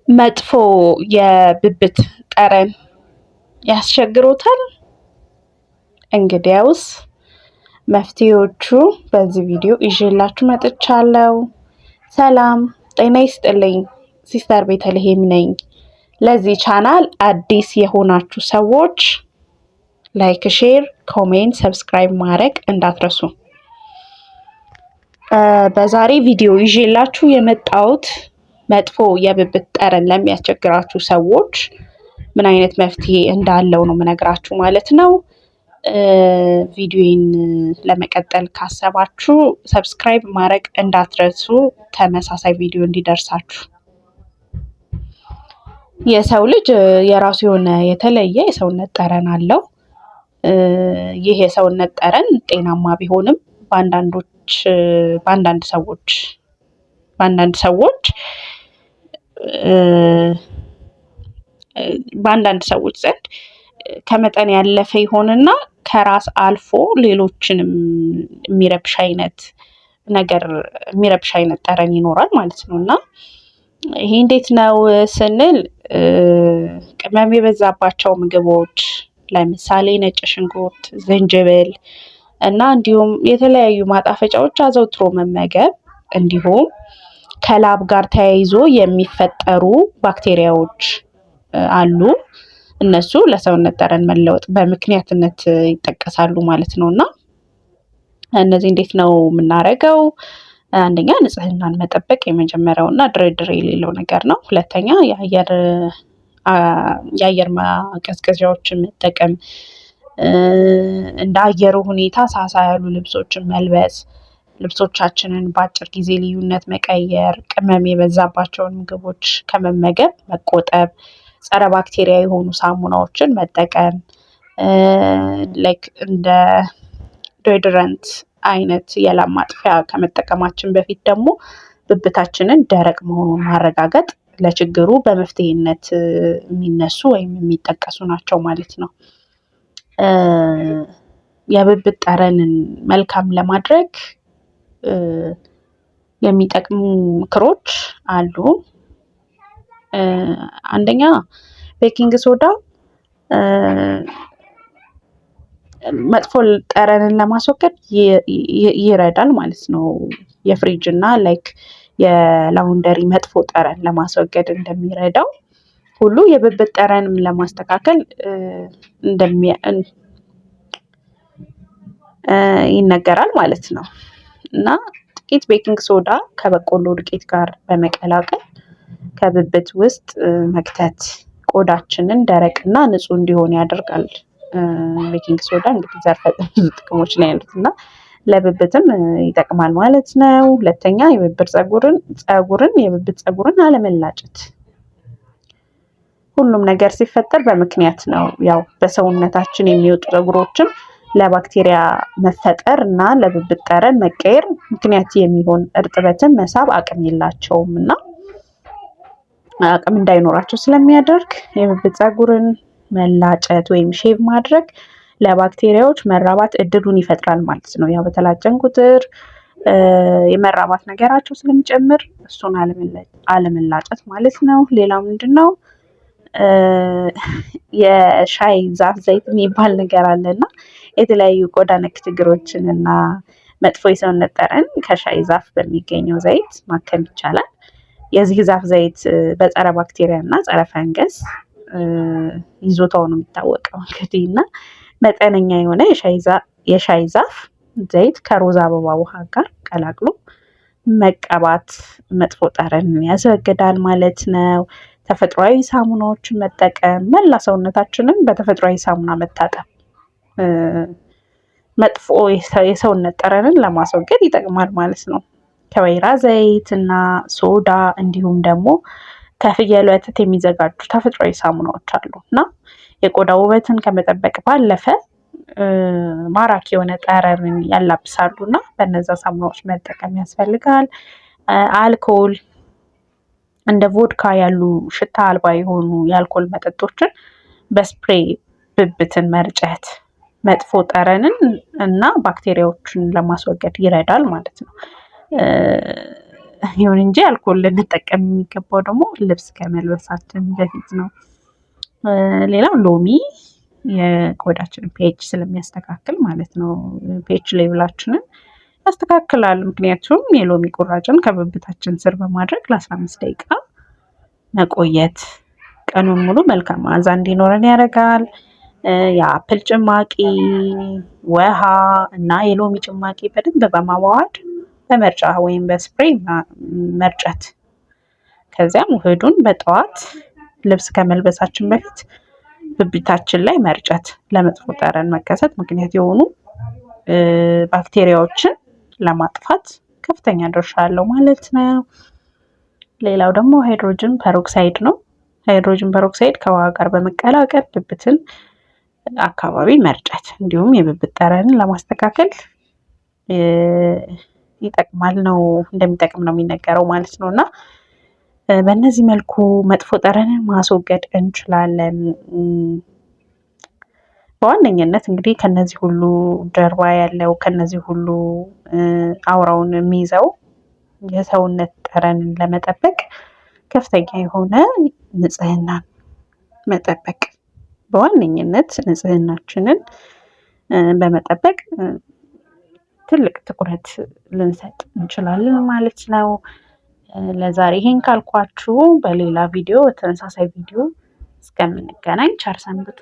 መጥፎ የብብት ጠረን ያስቸግሮታል? እንግዲያውስ መፍትሄዎቹ በዚህ ቪዲዮ ይዤላችሁ መጥቻለሁ። ሰላም ጤና ይስጥልኝ። ሲስተር ቤተልሔም ነኝ። ለዚህ ቻናል አዲስ የሆናችሁ ሰዎች ላይክ፣ ሼር፣ ኮሜንት፣ ሰብስክራይብ ማድረግ እንዳትረሱ። በዛሬ ቪዲዮ ይዤላችሁ የመጣሁት መጥፎ የብብት ጠረን ለሚያስቸግራችሁ ሰዎች ምን አይነት መፍትሄ እንዳለው ነው የምነግራችሁ ማለት ነው። ቪዲዮን ለመቀጠል ካሰባችሁ ሰብስክራይብ ማድረግ እንዳትረሱ፣ ተመሳሳይ ቪዲዮ እንዲደርሳችሁ። የሰው ልጅ የራሱ የሆነ የተለየ የሰውነት ጠረን አለው። ይህ የሰውነት ጠረን ጤናማ ቢሆንም በአንዳንድ ሰዎች ዘንድ ከመጠን ያለፈ ይሆንና ከራስ አልፎ ሌሎችንም የሚረብሽ አይነት ጠረን ይኖራል ማለት ነው። እና ይሄ እንዴት ነው ስንል ቅመም የበዛባቸው ምግቦች ለምሳሌ ነጭ ሽንኩርት፣ ዝንጅብል እና እንዲሁም የተለያዩ ማጣፈጫዎች አዘውትሮ መመገብ፣ እንዲሁም ከላብ ጋር ተያይዞ የሚፈጠሩ ባክቴሪያዎች አሉ። እነሱ ለሰውነት ጠረን መለወጥ በምክንያትነት ይጠቀሳሉ ማለት ነው። እና እነዚህ እንዴት ነው የምናደርገው? አንደኛ ንጽህናን መጠበቅ የመጀመሪያው እና ድርድር የሌለው ነገር ነው። ሁለተኛ የአየር ማቀዝቀዣዎችን መጠቀም፣ እንደ አየሩ ሁኔታ ሳሳ ያሉ ልብሶችን መልበስ፣ ልብሶቻችንን በአጭር ጊዜ ልዩነት መቀየር፣ ቅመም የበዛባቸውን ምግቦች ከመመገብ መቆጠብ፣ ጸረ ባክቴሪያ የሆኑ ሳሙናዎችን መጠቀም፣ ላይክ እንደ ዶድረንት አይነት የላብ ማጥፊያ ከመጠቀማችን በፊት ደግሞ ብብታችንን ደረቅ መሆኑን ማረጋገጥ ለችግሩ በመፍትሄነት የሚነሱ ወይም የሚጠቀሱ ናቸው ማለት ነው። የብብት ጠረንን መልካም ለማድረግ የሚጠቅሙ ምክሮች አሉ። አንደኛ ቤኪንግ ሶዳ መጥፎ ጠረንን ለማስወገድ ይረዳል ማለት ነው። የፍሪጅ እና ላይክ የላውንደሪ መጥፎ ጠረን ለማስወገድ እንደሚረዳው ሁሉ የብብት ጠረንም ለማስተካከል ይነገራል ማለት ነው። እና ጥቂት ቤኪንግ ሶዳ ከበቆሎ ዱቄት ጋር በመቀላቀል ከብብት ውስጥ መክተት ቆዳችንን ደረቅና ንጹህ እንዲሆን ያደርጋል። ቤኪንግ ሶዳ እንግዲህ ዘርፈ ብዙ ጥቅሞች ላይ ያሉት እና ለብብትም ይጠቅማል ማለት ነው። ሁለተኛ የብብት ፀጉርን አለመላጨት። ሁሉም ነገር ሲፈጠር በምክንያት ነው። ያው በሰውነታችን የሚወጡ ፀጉሮችም ለባክቴሪያ መፈጠር እና ለብብት ጠረን መቀየር ምክንያት የሚሆን እርጥበትን መሳብ አቅም የላቸውም እና አቅም እንዳይኖራቸው ስለሚያደርግ የብብት ፀጉርን መላጨት ወይም ሼቭ ማድረግ ለባክቴሪያዎች መራባት እድሉን ይፈጥራል ማለት ነው። ያው በተላጨን ቁጥር የመራባት ነገራቸው ስለሚጨምር እሱን አለመላጨት ማለት ነው። ሌላው ምንድን ነው? የሻይ ዛፍ ዘይት የሚባል ነገር አለና የተለያዩ ቆዳ ነክ ችግሮችን እና መጥፎ የሰውነት ጠረን ከሻይ ዛፍ በሚገኘው ዘይት ማከም ይቻላል። የዚህ ዛፍ ዘይት በጸረ ባክቴሪያ እና ጸረ ፈንገስ ይዞታው ነው የሚታወቀው እንግዲህ እና መጠነኛ የሆነ የሻይ ዛፍ ዘይት ከሮዝ አበባ ውሃ ጋር ቀላቅሎ መቀባት መጥፎ ጠረን ያስወግዳል ማለት ነው። ተፈጥሯዊ ሳሙናዎችን መጠቀም፣ መላ ሰውነታችንን በተፈጥሯዊ ሳሙና መታጠብ መጥፎ የሰውነት ጠረንን ለማስወገድ ይጠቅማል ማለት ነው። ከወይራ ዘይት እና ሶዳ እንዲሁም ደግሞ ከፍየል ወተት የሚዘጋጁ ተፈጥሯዊ ሳሙናዎች አሉ እና የቆዳ ውበትን ከመጠበቅ ባለፈ ማራኪ የሆነ ጠረንን ያላብሳሉ እና በነዛ ሳሙናዎች መጠቀም ያስፈልጋል። አልኮል እንደ ቮድካ ያሉ ሽታ አልባ የሆኑ የአልኮል መጠጦችን በስፕሬይ ብብትን መርጨት መጥፎ ጠረንን እና ባክቴሪያዎችን ለማስወገድ ይረዳል ማለት ነው። ይሁን እንጂ አልኮል ልንጠቀም የሚገባው ደግሞ ልብስ ከመልበሳችን በፊት ነው። ሌላው ሎሚ የቆዳችንን ፒኤች ስለሚያስተካክል ማለት ነው፣ ፒኤች ሌቭላችንን ያስተካክላል። ምክንያቱም የሎሚ ቁራጭን ከብብታችን ስር በማድረግ ለ15 ደቂቃ መቆየት ቀኑን ሙሉ መልካም መዓዛ እንዲኖረን ያደርጋል። የአፕል ጭማቂ፣ ውሃ እና የሎሚ ጭማቂ በደንብ በማዋሃድ በመርጫ ወይም በስፕሬይ መርጨት። ከዚያም ውህዱን በጠዋት ልብስ ከመልበሳችን በፊት ብብታችን ላይ መርጨት ለመጥፎ ጠረን መከሰት ምክንያት የሆኑ ባክቴሪያዎችን ለማጥፋት ከፍተኛ ድርሻ አለው ማለት ነው። ሌላው ደግሞ ሃይድሮጅን ፐሮክሳይድ ነው። ሃይድሮጅን ፐሮክሳይድ ከውሃ ጋር በመቀላቀል ብብትን አካባቢ መርጨት እንዲሁም የብብት ጠረንን ለማስተካከል ይጠቅማል ነው እንደሚጠቅም ነው የሚነገረው ማለት ነው። እና በእነዚህ መልኩ መጥፎ ጠረንን ማስወገድ እንችላለን። በዋነኝነት እንግዲህ ከነዚህ ሁሉ ጀርባ ያለው ከነዚህ ሁሉ አውራውን የሚይዘው የሰውነት ጠረንን ለመጠበቅ ከፍተኛ የሆነ ንጽህናን መጠበቅ፣ በዋነኝነት ንጽህናችንን በመጠበቅ ትልቅ ትኩረት ልንሰጥ እንችላለን ማለት ነው። ለዛሬ ይሄን ካልኳችሁ በሌላ ቪዲዮ በተመሳሳይ ቪዲዮ እስከምንገናኝ ቸር ሰንብቱ።